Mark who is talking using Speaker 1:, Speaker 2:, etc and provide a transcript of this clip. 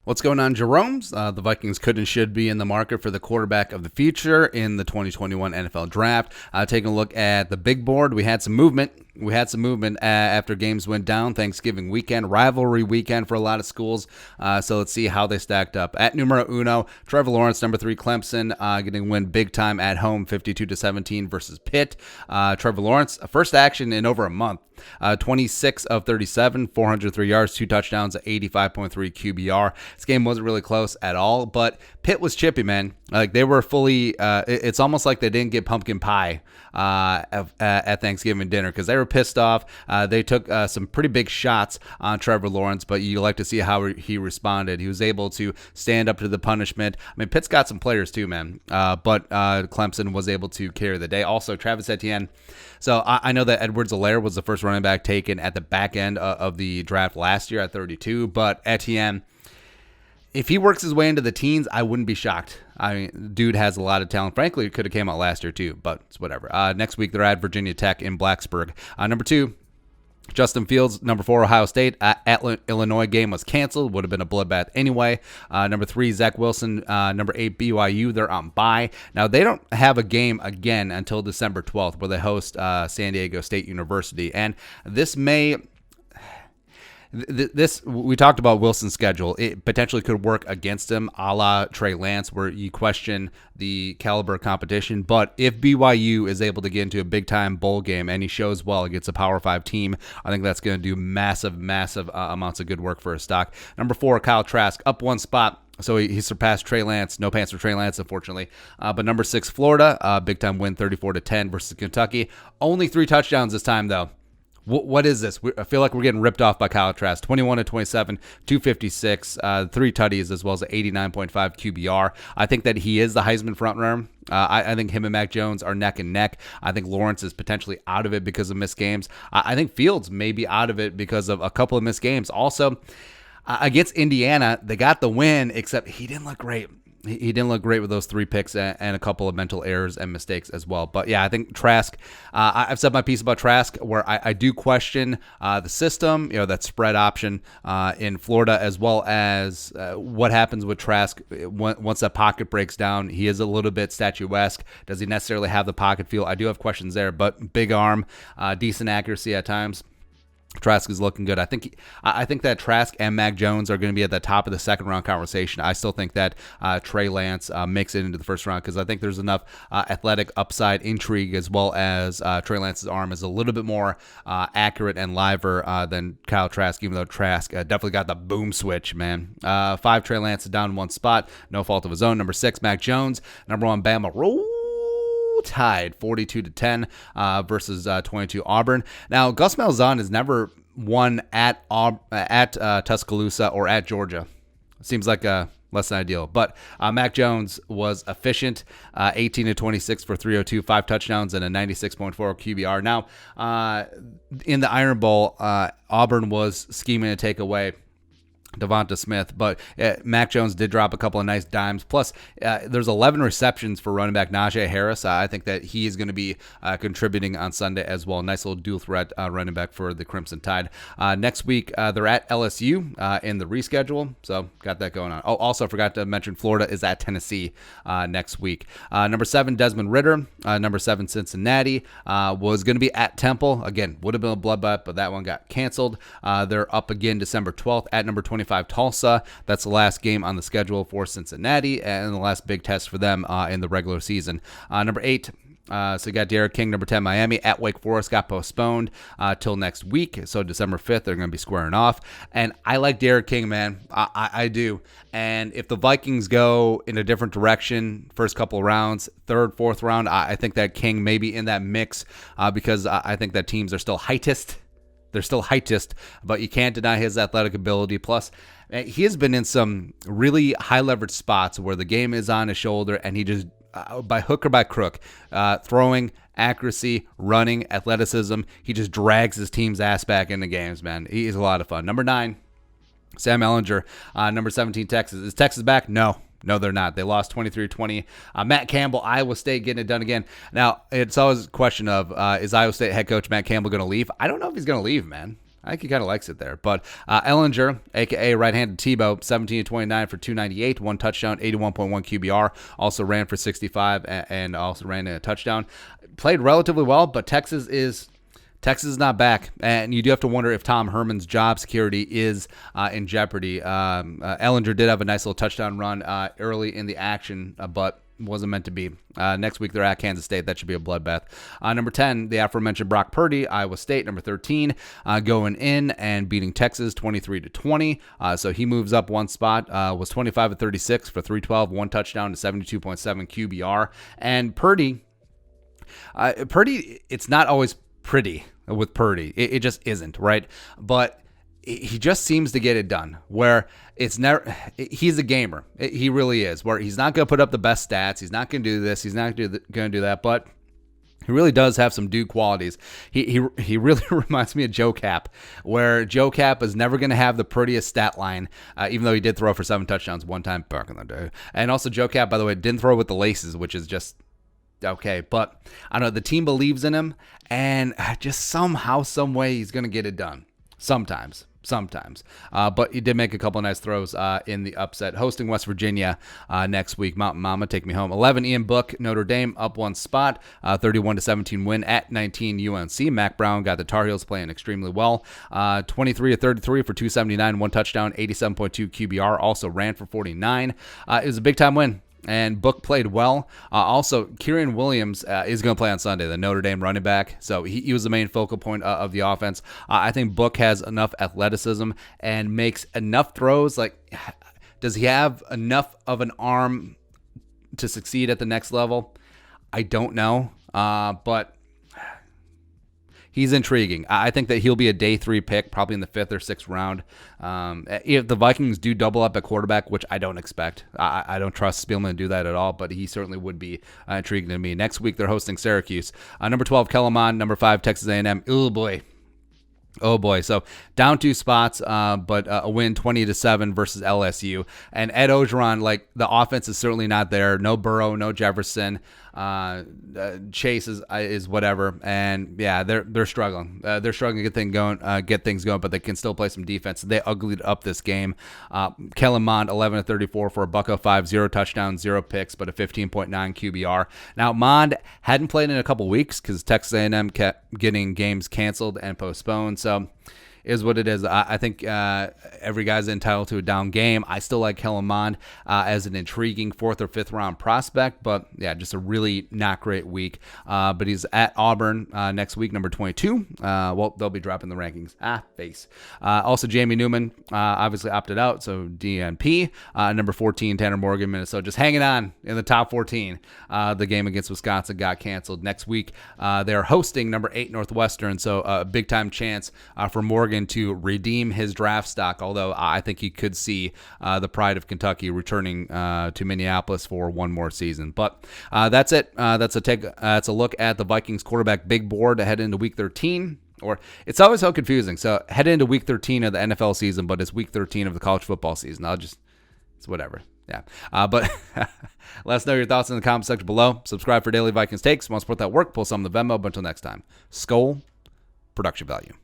Speaker 1: What's going on, Jerome's? The Vikings could and should be in the market for the quarterback of the future in the 2021 NFL Draft. Taking a look at the big board, we had some movement. After games went down. Thanksgiving weekend, rivalry weekend for a lot of schools. So let's see how they stacked up. At numero uno, Trevor Lawrence, number 3, Clemson, getting a win big time at home, 52-17 versus Pitt. Trevor Lawrence, first action in over a month. 26 of 37, 403 yards, 2 touchdowns, 85.3 QBR. This game wasn't really close at all, but Pitt was chippy, man. Like, they were fully, it's almost like they didn't get pumpkin pie at Thanksgiving dinner because they were pissed off. They took some pretty big shots on Trevor Lawrence, but you like to see how he responded. He was able to stand up to the punishment. I mean, Pitt's got some players too, man, but Clemson was able to carry the day. Also, Travis Etienne. So I know that Edwards-Helaire was the first running back taken at the back end of the draft last year at 32, but Etienne, if he works his way into the teens, I wouldn't be shocked. I mean, dude has a lot of talent. Frankly, it could have came out last year too, but it's whatever. Next week, they're at Virginia Tech in Blacksburg. Number 2, Justin Fields. Number 4, Ohio State. At Illinois game was canceled. Would have been a bloodbath anyway. Number 3, Zach Wilson. Number 8, BYU. They're on bye. Now, they don't have a game again until December 12th where they host San Diego State University. And this may... we talked about Wilson's schedule. It potentially could work against him, a la Trey Lance, where you question the caliber of competition. But if BYU is able to get into a big-time bowl game and he shows well against a Power 5 team, I think that's going to do massive amounts of good work for his stock. Number 4, Kyle Trask, up 1 spot. So he surpassed Trey Lance. No pants for Trey Lance, unfortunately. But number 6, Florida, big-time win, 34-10 versus Kentucky. Only 3 touchdowns this time, though. What is this? I feel like we're getting ripped off by Kyle Trask. 21-27, 256, 3 tutties, as well as 89.5 QBR. I think that he is the Heisman frontrunner. I think him and Mac Jones are neck and neck. I think Lawrence is potentially out of it because of missed games. I think Fields may be out of it because of a couple of missed games. Also, against Indiana, they got the win, except he didn't look great. He didn't look great with those 3 picks and a couple of mental errors and mistakes as well. But yeah, I think Trask, I've said my piece about Trask where I do question the system, that spread option in Florida, as well as what happens with Trask once that pocket breaks down. He is a little bit statuesque. Does he necessarily have the pocket feel? I do have questions there, but big arm, decent accuracy at times. Trask is looking good. I think that Trask and Mac Jones are going to be at the top of the second round conversation. I still think that Trey Lance makes it into the first round because I think there's enough athletic upside, intrigue, as well as Trey Lance's arm is a little bit more accurate and liver than Kyle Trask, even though Trask definitely got the boom switch, man. 5, Trey Lance is down 1 spot, no fault of his own. Number 6, Mac Jones. Number 1, Bama Roll Tide, 42-10 versus 22 Auburn. Now, Gus Malzahn has never won at Tuscaloosa or at Georgia. Seems like less than ideal. But Mac Jones was efficient, 18-26 for 302, 5 touchdowns, and a 96.4 QBR. Now, in the Iron Bowl, Auburn was scheming to take away Devonta Smith, but Mac Jones did drop a couple of nice dimes. Plus, there's 11 receptions for running back Najee Harris. I think that he is going to be contributing on Sunday as well. Nice little dual threat running back for the Crimson Tide. Next week, they're at LSU in the reschedule, so got that going on. Oh, also forgot to mention Florida is at Tennessee next week. Number 7, Desmond Ridder. Number 7, Cincinnati was going to be at Temple. Again, would have been a bloodbath, but that one got canceled. They're up again December 12th at number 25, Tulsa. That's the last game on the schedule for Cincinnati and the last big test for them in the regular season. Number 8, so you got Derek King. Number 10, Miami at Wake Forest got postponed till next week. So December 5th, they're going to be squaring off. And I like Derek King, man. I do. And if the Vikings go in a different direction, first couple of rounds, 3rd, 4th round, I think that King may be in that mix because I think that teams are still heightest. They're still heightest, but you can't deny his athletic ability. Plus, he has been in some really high-leverage spots where the game is on his shoulder, and he just, by hook or by crook, throwing, accuracy, running, athleticism, he just drags his team's ass back into games, man. He's a lot of fun. Number 9, Sam Ehlinger. Number 17, Texas. Is Texas back? No, they're not. They lost 23-20. Matt Campbell, Iowa State getting it done again. Now, it's always a question of, is Iowa State head coach Matt Campbell going to leave? I don't know if he's going to leave, man. I think he kind of likes it there. But Ellinger, a.k.a. right-handed Tebow, 17-29 for 298, one touchdown, 81.1 QBR. Also ran for 65 and also ran in a touchdown. Played relatively well, but Texas is not back, and you do have to wonder if Tom Herman's job security is in jeopardy. Ellinger did have a nice little touchdown run early in the action, but wasn't meant to be. Next week, they're at Kansas State. That should be a bloodbath. Number 10, the aforementioned Brock Purdy, Iowa State. Number 13, going in and beating Texas 23-20. So he moves up one spot, was 25-36 for 312, one touchdown to 72.7 QBR. And Purdy, it's not always pretty with Purdy. It just isn't, right? But he just seems to get it done, where he's a gamer. He really is, where he's not going to put up the best stats. He's not going to do this. He's not going to do that, but he really does have some dude qualities. He really reminds me of Joe Cap, where Joe Cap is never going to have the prettiest stat line, even though he did throw for 7 touchdowns one time back in the day. And also Joe Cap, by the way, didn't throw with the laces, which is just okay. But I don't know, the team believes in him, and just somehow, some way, he's going to get it done. Sometimes. But he did make a couple of nice throws in the upset. Hosting West Virginia next week. Mountain Mama, take me home. 11, Ian Book, Notre Dame, up one spot. 31-17 win at 19 UNC. Mac Brown got the Tar Heels playing extremely well. 23-33 for 279, one touchdown, 87.2 QBR. Also ran for 49. It was a big-time win. And Book played well. Also, Kyren Williams is going to play on Sunday, the Notre Dame running back. So he was the main focal point of the offense. I think Book has enough athleticism and makes enough throws. Like, does he have enough of an arm to succeed at the next level? I don't know. But he's intriguing. I think that he'll be a day 3 pick, probably in the 5th or 6th round. If the Vikings do double up at quarterback, which I don't expect, I don't trust Spielman to do that at all, but he certainly would be intriguing to me. Next week, they're hosting Syracuse. Number 12, Kellen Mond. Number 5, Texas A&M. Oh boy. So down 2 spots, but a win 20-7 versus LSU. And Ed Orgeron, like, the offense is certainly not there. No Burrow, no Jefferson. Chase is whatever, and yeah, they're struggling. They're struggling to get things going, but they can still play some defense. They uglied up this game. Kellen Mond 11-34 for a $105, 0 touchdowns, 0 picks, but a 15.9 QBR. Now Mond hadn't played in a couple weeks because Texas A&M kept getting games canceled and postponed. So is what it is. I think every guy's entitled to a down game. I still like Kellen Mond as an intriguing 4th or 5th round prospect, but yeah, just a really not great week. But he's at Auburn next week, number 22. Well, they'll be dropping the rankings. Face. Also, Jamie Newman obviously opted out, so DNP. Number 14, Tanner Morgan, Minnesota, just hanging on in the top 14. The game against Wisconsin got canceled. Next week, they're hosting number 8, Northwestern, so a big-time chance for Morgan to redeem his draft stock, although I think he could see the pride of Kentucky returning to Minneapolis for one more season. But that's it. That's a look at the Vikings quarterback big board to head into week 13. Or it's always so confusing. So head into week 13 of the NFL season, but it's week 13 of the college football season. It's whatever. Yeah. But let us know your thoughts in the comment section below. Subscribe for daily Vikings takes. Want to support that work? Pull some of the Venmo. But until next time, Skol, production value.